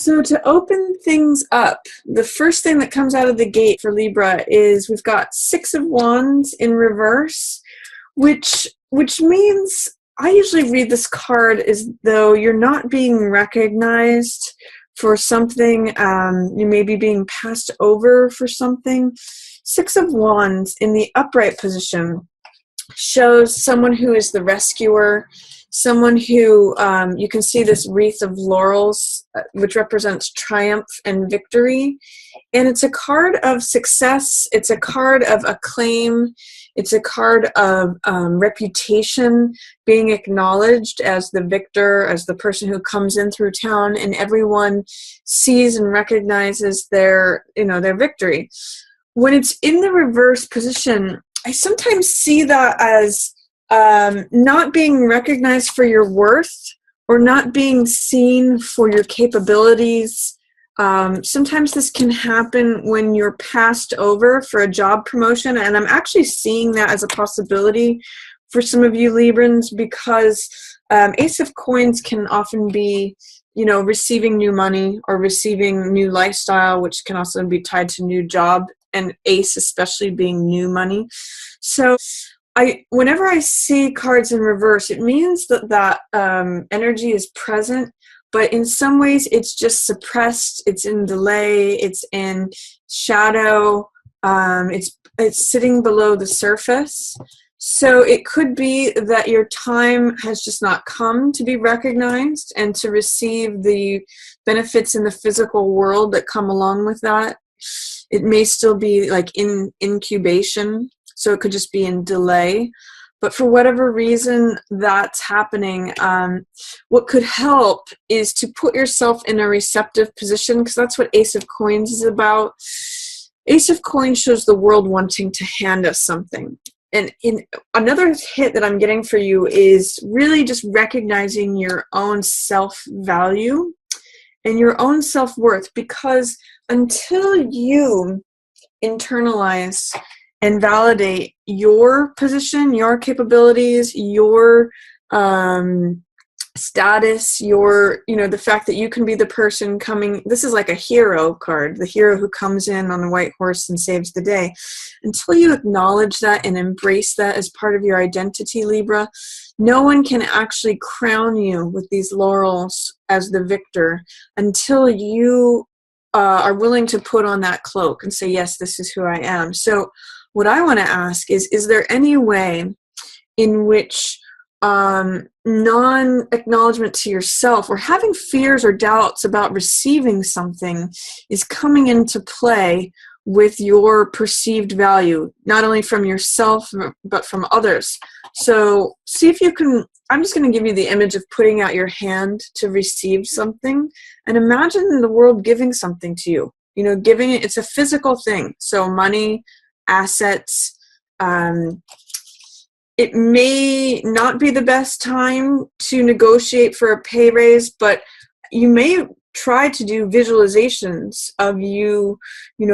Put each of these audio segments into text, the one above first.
So to open things up, the first thing that comes out of the gate for Libra is we've got Six of Wands in reverse, which means I usually read this card as though you're not being recognized for something, you may be being passed over for something. Six of Wands in the upright position shows someone who is the rescuer, someone who, you can see this wreath of laurels, which represents triumph and victory. And it's a card of success. It's a card of acclaim. It's a card of reputation, being acknowledged as the victor, as the person who comes in through town, and everyone sees and recognizes their victory. When it's in the reverse position, I sometimes see that as not being recognized for your worth or not being seen for your capabilities. Sometimes this can happen when you're passed over for a job promotion, and I'm actually seeing that as a possibility for some of you Librans, because Ace of Coins can often be, receiving new money or receiving new lifestyle, which can also be tied to new job, and Ace especially being new money. So whenever I see cards in reverse, it means that energy is present, but in some ways it's just suppressed, it's in delay, it's in shadow, it's sitting below the surface. So it could be that your time has just not come to be recognized and to receive the benefits in the physical world that come along with that. It may still be like in incubation, so it could just be in delay. But for whatever reason that's happening, what could help is to put yourself in a receptive position, because that's what Ace of Coins is about. Ace of Coins shows the world wanting to hand us something. And in another hit that I'm getting for you is really just recognizing your own self-value and your own self-worth, because until you internalize and validate your position, your capabilities, your status, the fact that you can be the person coming, this is like a hero card, the hero who comes in on a white horse and saves the day. Until you acknowledge that and embrace that as part of your identity, Libra, no one can actually crown you with these laurels as the victor until you are willing to put on that cloak and say, yes, this is who I am. So what I want to ask is there any way in which non-acknowledgement to yourself or having fears or doubts about receiving something is coming into play with your perceived value, not only from yourself, but from others? So see if you can, I'm just going to give you the image of putting out your hand to receive something, and imagine the world giving something to you. Giving it, it's a physical thing. So money, assets, it may not be the best time to negotiate for a pay raise, but you may try to do visualizations of you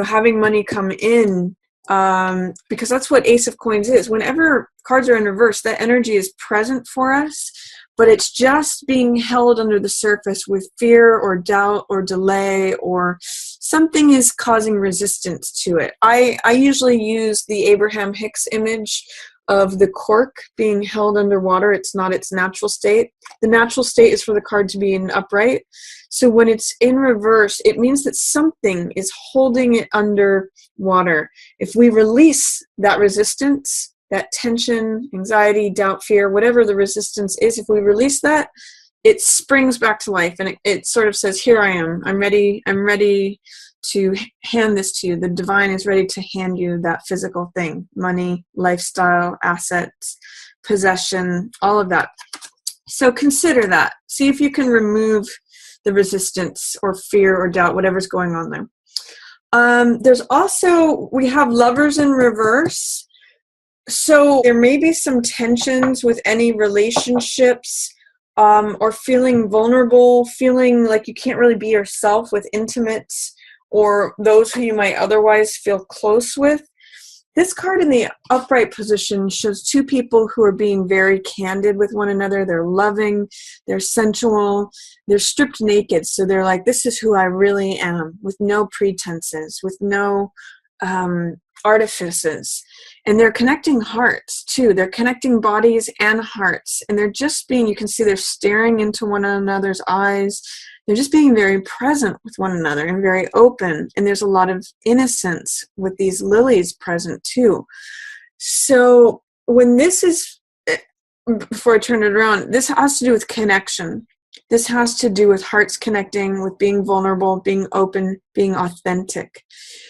having money come in, because that's what Ace of Coins is. Whenever cards are in reverse, that energy is present for us, but it's just being held under the surface with fear or doubt or delay, or something is causing resistance to it. I usually use the Abraham Hicks image of the cork being held underwater. It's not its natural state. The natural state is for the card to be in upright. So when it's in reverse, it means that something is holding it under water. If we release that resistance, that tension, anxiety, doubt, fear, whatever the resistance is, if we release that, it springs back to life, and it sort of says, here I am. I'm ready to hand this to you. The divine is ready to hand you that physical thing: money, lifestyle, assets, possession, all of that. So consider that. See if you can remove the resistance or fear or doubt, whatever's going on there. There's also, we have Lovers in reverse. So there may be some tensions with any relationships, or feeling vulnerable, feeling like you can't really be yourself with intimates or those who you might otherwise feel close with. This card in the upright position shows two people who are being very candid with one another. They're loving, they're sensual, they're stripped naked. So they're like, this is who I really am, with no pretenses, with no artifices. And they're connecting hearts too. They're connecting bodies and hearts. And they're just being, you can see they're staring into one another's eyes. They're just being very present with one another and very open. And there's a lot of innocence with these lilies present too. So when this is, before I turn it around, this has to do with connection. This has to do with hearts connecting, with being vulnerable, being open, being authentic.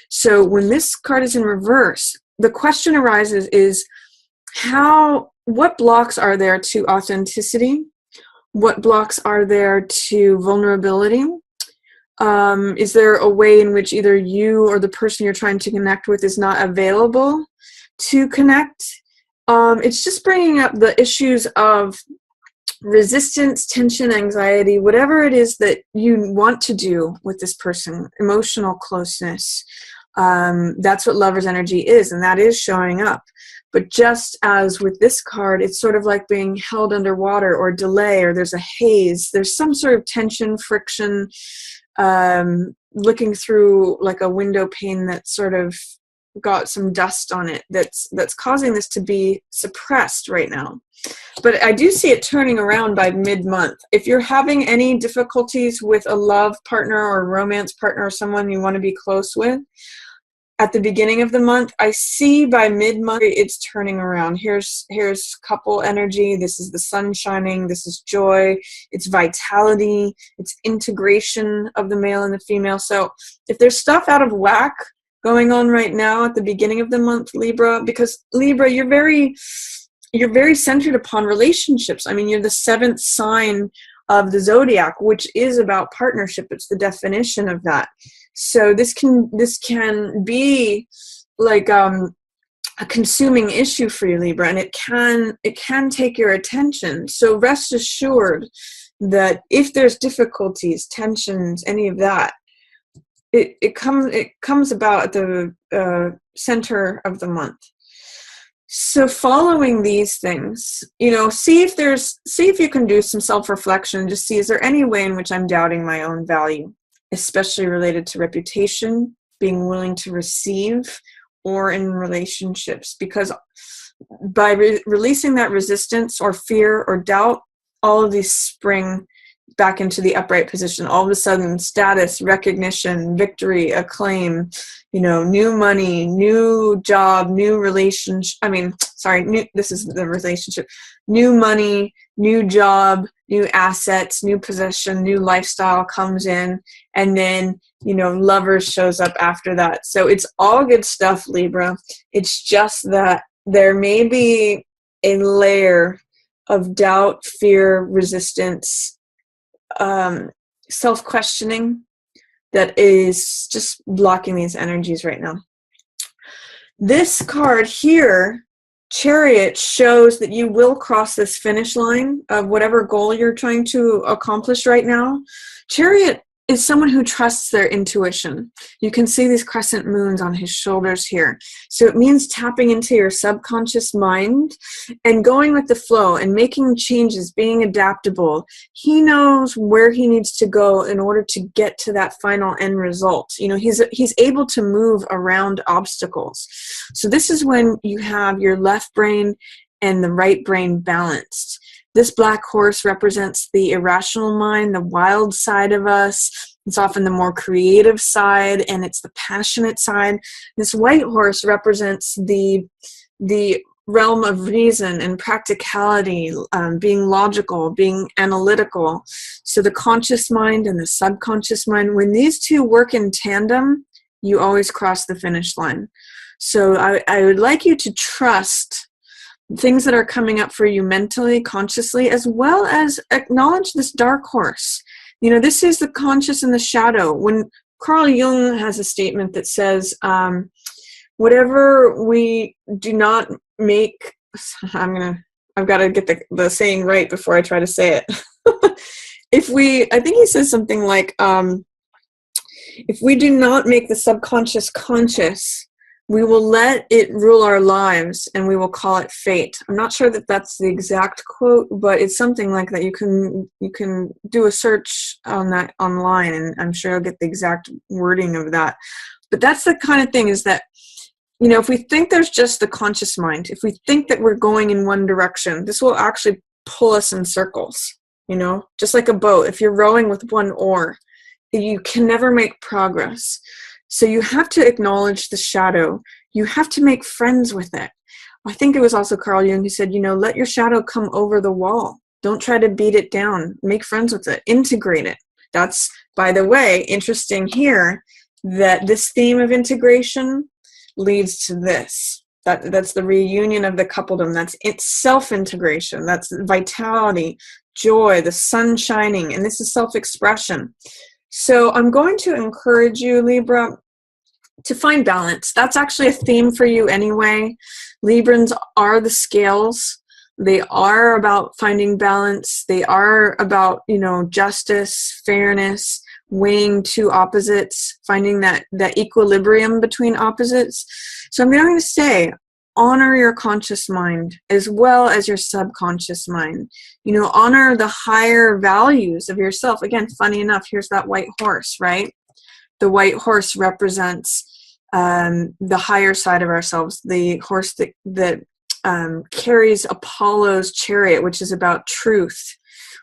So when this card is in reverse, the question arises is what blocks are there to authenticity? What blocks are there to vulnerability? Is there a way in which either you or the person you're trying to connect with is not available to connect? It's just bringing up the issues of resistance, tension, anxiety, whatever it is that you want to do with this person, emotional closeness. That's what lover's energy is, and that is showing up. But just as with this card, it's sort of like being held underwater or delay, or there's a haze. There's some sort of tension, friction, looking through like a window pane that's sort of got some dust on it that's causing this to be suppressed right now. But I do see it turning around by mid-month. If you're having any difficulties with a love partner or a romance partner or someone you want to be close with, at the beginning of the month, I see by mid-month it's turning around. Here's couple energy. This is the sun shining. This is joy. It's vitality. It's integration of the male and the female. So if there's stuff out of whack going on right now at the beginning of the month, Libra, because Libra, you're very centered upon relationships. I mean, you're the 7th sign of the zodiac, which is about partnership. It's the definition of that. So this can be like a consuming issue for you, Libra, and it can take your attention. So rest assured that if there's difficulties, tensions, any of that, it comes about at the center of the month. So following these things, see if you can do some self-reflection. Just see, is there any way in which I'm doubting my own value, especially related to reputation, being willing to receive, or in relationships? Because by releasing that resistance or fear or doubt, all of these spring back into the upright position. All of a sudden, status, recognition, victory, acclaim, new money, new job, new relationship. This is the relationship. New money, new job, new assets, new possession, new lifestyle comes in, and then, lovers shows up after that. So it's all good stuff, Libra. It's just that there may be a layer of doubt, fear, resistance, self-questioning that is just blocking these energies right now. This card here, Chariot, shows that you will cross this finish line of whatever goal you're trying to accomplish right now. Chariot is someone who trusts their intuition. You can see these crescent moons on his shoulders here. So it means tapping into your subconscious mind and going with the flow and making changes, being adaptable. He knows where he needs to go in order to get to that final end result. He's able to move around obstacles. So this is when you have your left brain and the right brain balanced. This black horse represents the irrational mind, the wild side of us. It's often the more creative side, and it's the passionate side. This white horse represents the realm of reason and practicality, being logical, being analytical. So the conscious mind and the subconscious mind, when these two work in tandem, you always cross the finish line. So I would like you to trust things that are coming up for you mentally, consciously, as well as acknowledge this dark horse. This is the conscious and the shadow. When Carl Jung has a statement that says, whatever we do not make, I've got to get the saying right before I try to say it. I think he says something like, if we do not make the subconscious conscious, We will let it rule our lives, and we will call it fate. I'm not sure that that's the exact quote, but it's something like that. You can do a search on that online, and I'm sure you'll get the exact wording of that. But that's the kind of thing, is that, you know, if we think there's just the conscious mind, if we think that we're going in one direction, this will actually pull us in circles, you know, just like a boat. If you're rowing with one oar, you can never make progress. So you have to acknowledge the shadow. You have to make friends with it. I think it was also Carl Jung who said, you know, let your shadow come over the wall. Don't try to beat it down. Make friends with it. Integrate it. That's, by the way, interesting here that this theme of integration leads to this. That's the reunion of the coupledom. That's it's self-integration. That's vitality, joy, the sun shining, and this is self-expression. So I'm going to encourage you, Libra, to find balance. That's actually a theme for you anyway. Librans are the scales. They are about finding balance. They are about, you know, justice, fairness, weighing two opposites, finding that equilibrium between opposites. So I'm going to say, honor your conscious mind as well as your subconscious mind. You know, honor the higher values of yourself. Again, funny enough, here's that white horse, right? The white horse represents the higher side of ourselves, the horse that carries Apollo's chariot, which is about truth,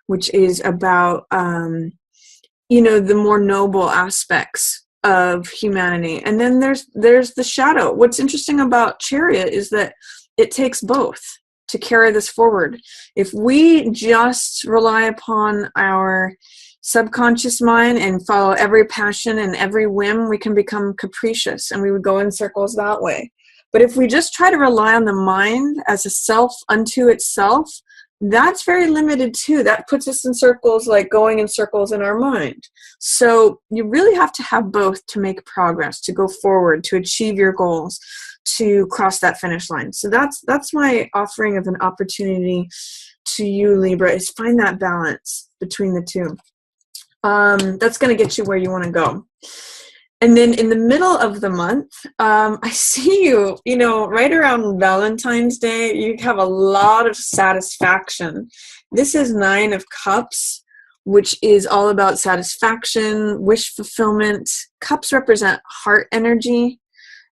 which is about, you know, the more noble aspects of humanity. And then there's the shadow. What's interesting about chariot is that it takes both to carry this forward. If we just rely upon our subconscious mind and follow every passion and every whim, we can become capricious and we would go in circles that way. But if we just try to rely on the mind as a self unto itself, that's very limited too. That puts us in circles, like going in circles in our mind. So you really have to have both to make progress, to go forward, to achieve your goals, to cross that finish line. So that's my offering of an opportunity to you, Libra, is find that balance between the two. That's going to get you where you want to go. And then in the middle of the month, I see you, you know, right around Valentine's Day, you have a lot of satisfaction. This is 9 of Cups, which is all about satisfaction, wish fulfillment. Cups represent heart energy,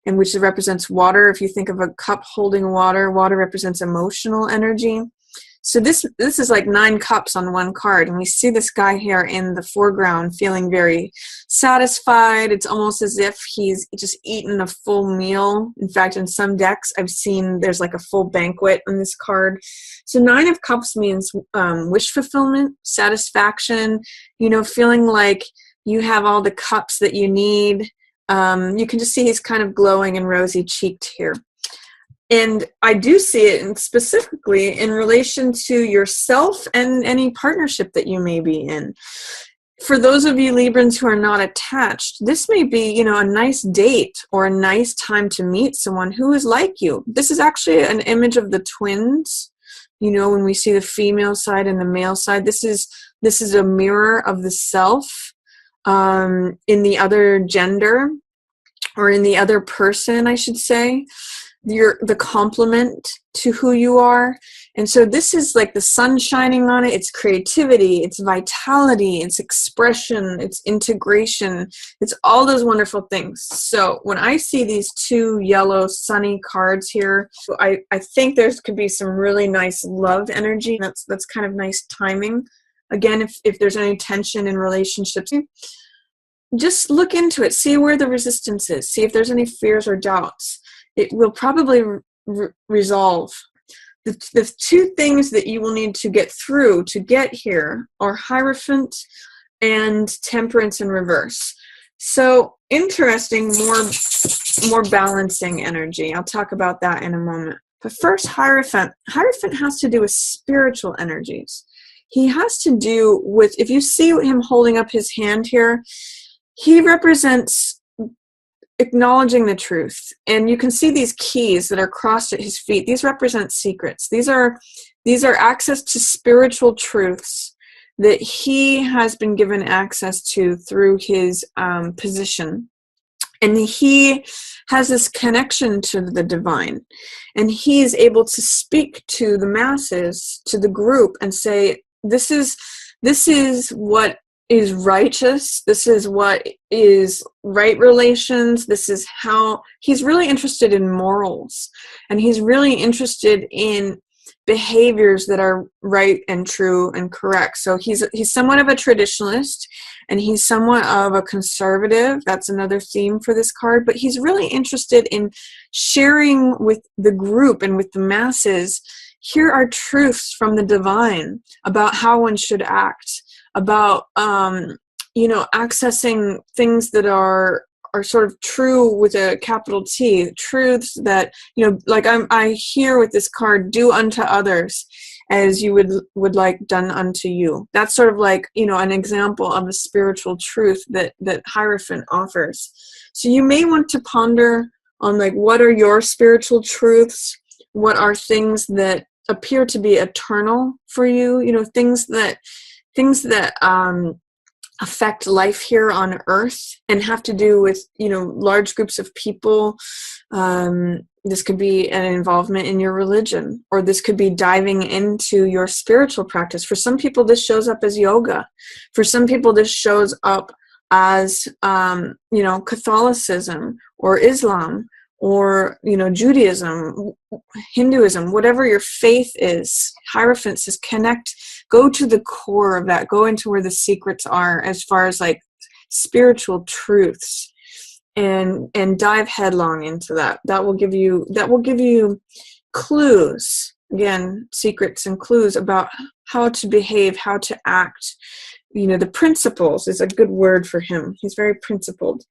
and which represents water. If you think of a cup holding water, water represents emotional energy. So this is like 9 cups on one card, and we see this guy here in the foreground feeling very satisfied. It's almost as if he's just eaten a full meal. In fact, in some decks I've seen there's like a full banquet on this card. So 9 of Cups means wish fulfillment, satisfaction, you know, feeling like you have all the cups that you need. You can just see he's kind of glowing and rosy-cheeked here. And I do see it specifically in relation to yourself and any partnership that you may be in. For those of you Librans who are not attached, this may be, you know, a nice date or a nice time to meet someone who is like you. This is actually an image of the twins. You know, when we see the female side and the male side, this is a mirror of the self in the other gender, or in the other person, I should say. You're the complement to who you are. And so this is like the sun shining on it. It's creativity, it's vitality, it's expression, it's integration. It's all those wonderful things. So when I see these 2 yellow sunny cards here, I think there could be some really nice love energy. That's kind of nice timing. Again, if there's any tension in relationships, just look into it. See where the resistance is. See if there's any fears or doubts. It will probably resolve. The 2 things that you will need to get through to get here are Hierophant and Temperance in reverse. So interesting, more balancing energy. I'll talk about that in a moment. But first, Hierophant. Hierophant has to do with spiritual energies. He has to do with, if you see him holding up his hand here, he represents acknowledging the truth. And you can see these keys that are crossed at his feet. These represent secrets. These are access to spiritual truths that he has been given access to through his position And he has this connection to the divine, and he is able to speak to the masses, to the group, and say, this is what is righteous, this is what is right relations, this is how. He's really interested in morals, and he's really interested in behaviors that are right and true and correct. So he's somewhat of a traditionalist, and he's somewhat of a conservative. That's another theme for this card. But he's really interested in sharing with the group and with the masses, here are truths from the divine about how one should act, about accessing things that are sort of true with a capital T, truths that, like I hear with this card, do unto others as you would like done unto you. That's sort of like, an example of a spiritual truth that Hierophant offers. So you may want to ponder on, like, what are your spiritual truths? What are things that appear to be eternal for you? Things that affect life here on earth and have to do with, large groups of people. This could be an involvement in your religion, or this could be diving into your spiritual practice. For some people, this shows up as yoga. For some people, this shows up as, Catholicism or Islam or, Judaism, Hinduism, whatever your faith is. Hierophant says go to the core of that, go into where the secrets are as far as like spiritual truths, and dive headlong into that. That will give you clues, again, secrets and clues about how to behave, how to act. The principles is a good word for him. He's very principled.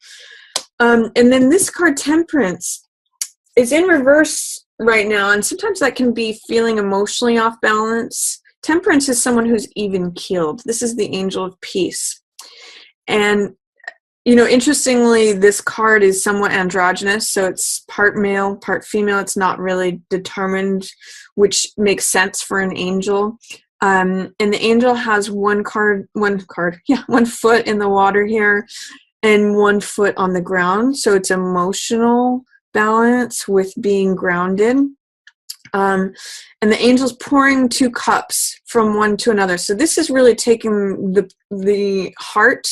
And then this card, Temperance, is in reverse right now, and sometimes that can be feeling emotionally off balance. Temperance is someone who's even-keeled. This is the angel of peace. And, interestingly, this card is somewhat androgynous, so it's part male, part female. It's not really determined, which makes sense for an angel. And the angel has one foot in the water here, and 1 foot on the ground. So it's emotional balance with being grounded. And the angel's pouring 2 cups from one to another. So this is really taking the heart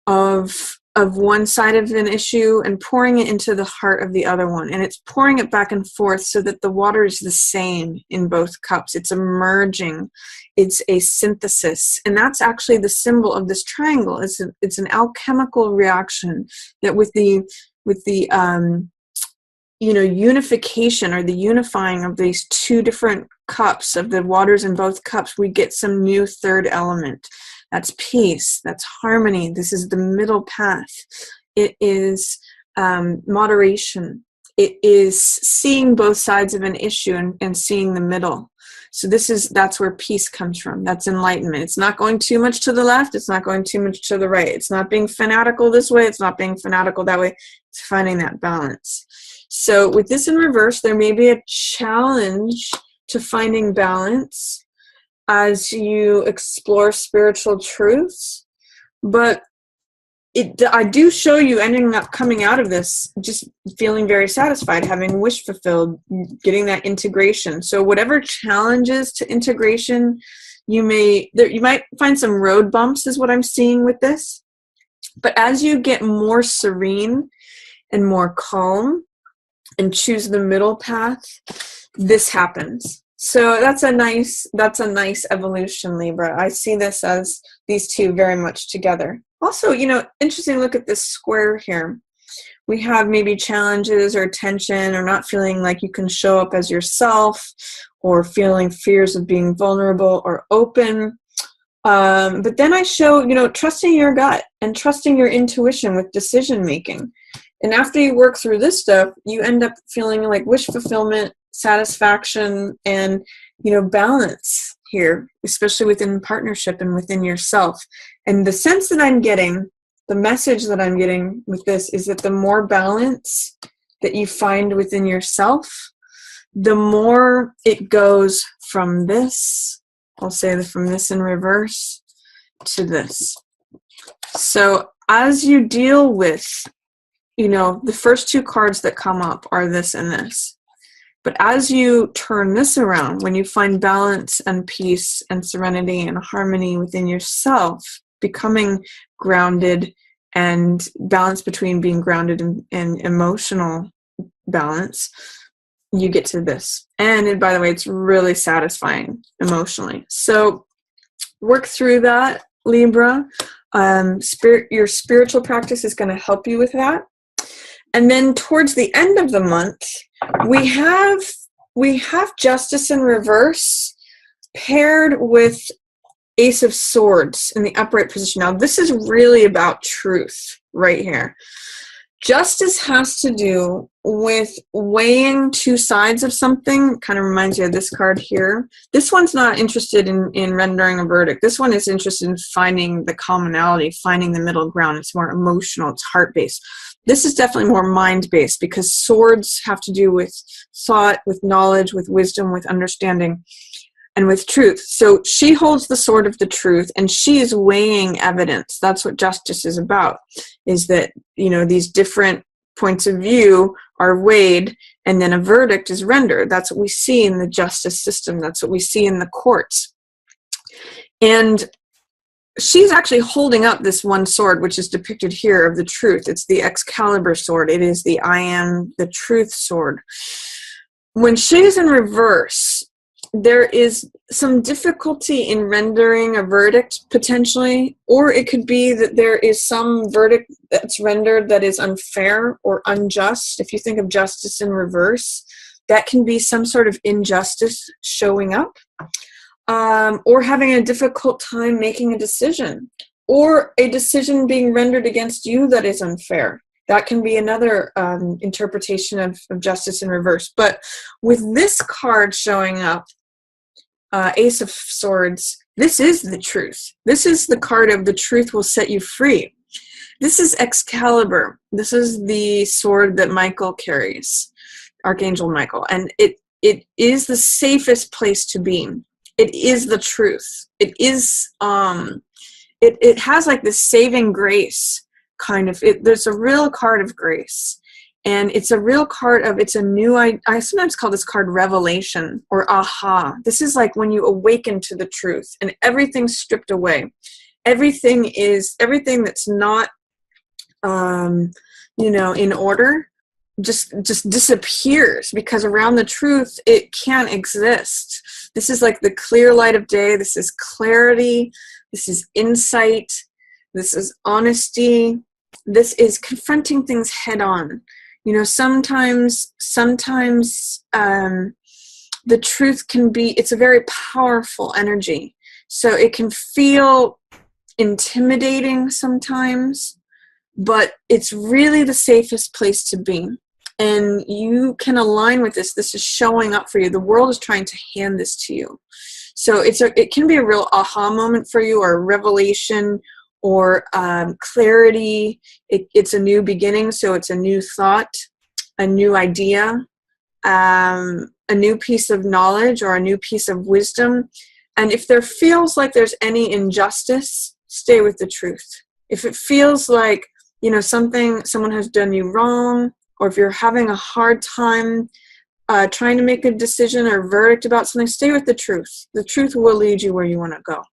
of one side of an issue and pouring it into the heart of the other one. And it's pouring it back and forth so that the water is the same in both cups. It's a merging. It's a synthesis. And that's actually the symbol of this triangle. It's an alchemical reaction that with the unification, or the unifying of these 2 different cups, of the waters in both cups, we get some new third element. That's peace. That's harmony. This is the middle path. It is moderation. It is seeing both sides of an issue and seeing the middle. So that's where peace comes from. That's enlightenment. It's not going too much to the left. It's not going too much to the right. It's not being fanatical this way. It's not being fanatical that way. It's finding that balance. So with this in reverse, there may be a challenge to finding balance as you explore spiritual truths. But I do show you ending up coming out of this just feeling very satisfied, having wish fulfilled, getting that integration. So whatever challenges to integration you might find some road bumps is what I'm seeing with this. But as you get more serene and more calm and choose the middle path, this happens. So that's a nice evolution, Libra. I see this as these 2 very much together. Also, interesting, look at this square here. We have maybe challenges or tension, or not feeling like you can show up as yourself, or feeling fears of being vulnerable or open. But then I show, trusting your gut and trusting your intuition with decision making. And after you work through this stuff, you end up feeling like wish fulfillment, satisfaction, and, balance here, especially within partnership and within yourself. And the sense that I'm getting, the message that I'm getting with this, is that the more balance that you find within yourself, the more it goes from this, I'll say from this in reverse, to this. So as you deal with, you know, the first two cards that come up are this and this. But as you turn this around, when you find balance and peace and serenity and harmony within yourself, becoming grounded and balance between being grounded and emotional balance, you get to this. And by the way, it's really satisfying emotionally. So work through that, Libra. Your spiritual practice is going to help you with that. And then towards the end of the month, we have Justice in reverse paired with Ace of Swords in the upright position. Now, this is really about truth right here. Justice has to do with weighing two sides of something. Kind of reminds you of this card here. This one's not interested in rendering a verdict. This one is interested in finding the commonality, finding the middle ground. It's more emotional. It's heart-based. This is definitely more mind-based because swords have to do with thought, with knowledge, with wisdom, with understanding, and with truth. So she holds the sword of the truth, and she is weighing evidence. That's what justice is about, is that, you know, these different points of view are weighed, and then a verdict is rendered. That's what we see in the justice system. That's what we see in the courts. And she's actually holding up this one sword, which is depicted here, of the truth. It's the Excalibur sword. It is the I am the truth sword. When she's in reverse, there is some difficulty in rendering a verdict, potentially, or it could be that there is some verdict that's rendered that is unfair or unjust. If you think of justice in reverse, that can be some sort of injustice showing up, or having a difficult time making a decision, or a decision being rendered against you that is unfair. That can be another interpretation of justice in reverse. But with this card showing up, Ace of Swords, this is the truth. This is the card of the truth will set you free. This is Excalibur. This is the sword that Michael carries, Archangel Michael. And it is the safest place to be. It is the truth. It is, it has like this saving grace kind of, there's a real card of grace. And it's a real card of, it's a new, I sometimes call this card revelation or aha. This is like when you awaken to the truth and everything's stripped away. Everything that's not, you know, in order just disappears, because around the truth, it can't exist. This is like the clear light of day. This is clarity. This is insight. This is honesty. This is confronting things head on. You know, sometimes the truth can be, it's a very powerful energy. So it can feel intimidating sometimes, but it's really the safest place to be. And you can align with this. This is showing up for you. The world is trying to hand this to you. So it can be a real aha moment for you, or a revelation, or clarity. It's a new beginning, so it's a new thought, a new idea, a new piece of knowledge, or a new piece of wisdom. And if there feels like there's any injustice, stay with the truth. If it feels like, you know, someone has done you wrong, or if you're having a hard time trying to make a decision or verdict about something, stay with the truth. The truth will lead you where you want to go.